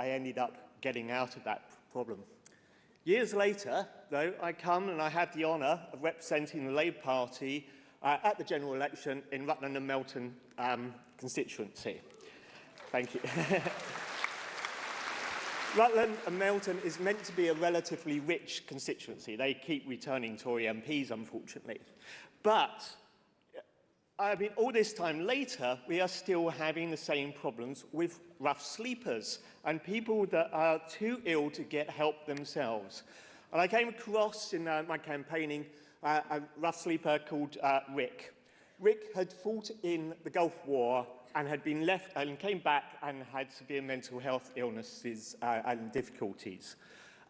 I ended up getting out of that problem. Years later, though, I come and I had the honour of representing the Labour Party at the general election in Rutland and Melton constituency. Thank you. Rutland and Melton is meant to be a relatively rich constituency. They keep returning Tory MPs, unfortunately. But, I mean, all this time later, we are still having the same problems with rough sleepers and people that are too ill to get help themselves. And I came across in my campaigning a rough sleeper called Rick. Rick had fought in the Gulf War and had been left and came back and had severe mental health illnesses and difficulties.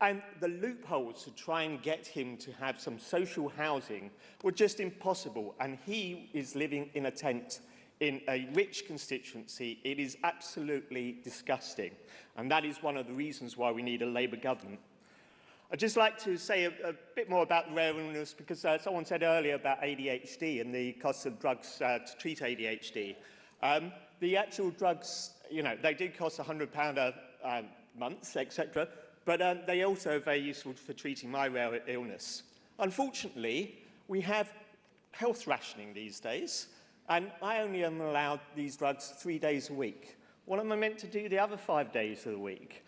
And the loopholes to try and get him to have some social housing were just impossible. And he is living in a tent in a rich constituency. It is absolutely disgusting. And that is one of the reasons why we need a Labour government. I'd just like to say a bit more about rare illness, because someone said earlier about ADHD and the cost of drugs to treat ADHD. The actual drugs, you know, they do cost £100 a month, etc., but they also are very useful for treating my rare illness. Unfortunately, we have health rationing these days, and I only am allowed these drugs 3 days a week. What am I meant to do the other 5 days of the week?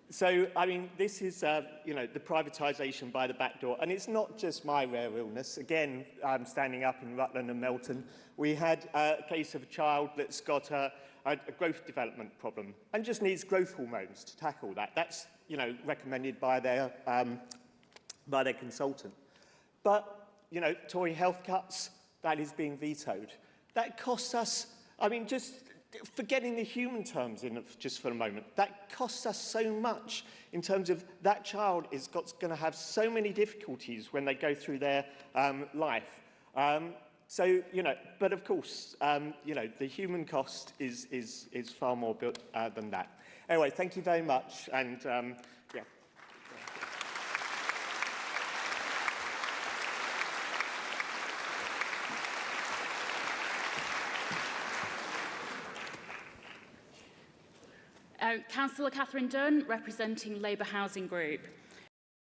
So, I mean, this is, you know, the privatisation by the back door. And it's not just my rare illness. Again, I'm standing up in Rutland and Melton. We had a case of a child that's got a growth development problem and just needs growth hormones to tackle that. That's, you know, recommended by their consultant. But, you know, Tory health cuts, that is being vetoed. That costs us, I mean, just forgetting the human terms in it just for a moment, that costs us so much in terms of that child is going to have so many difficulties when they go through their life. So, you know, but of course, you know, the human cost is far more than that. Anyway, thank you very much, and yeah. Councillor Catherine Dunn, representing Labour Housing Group.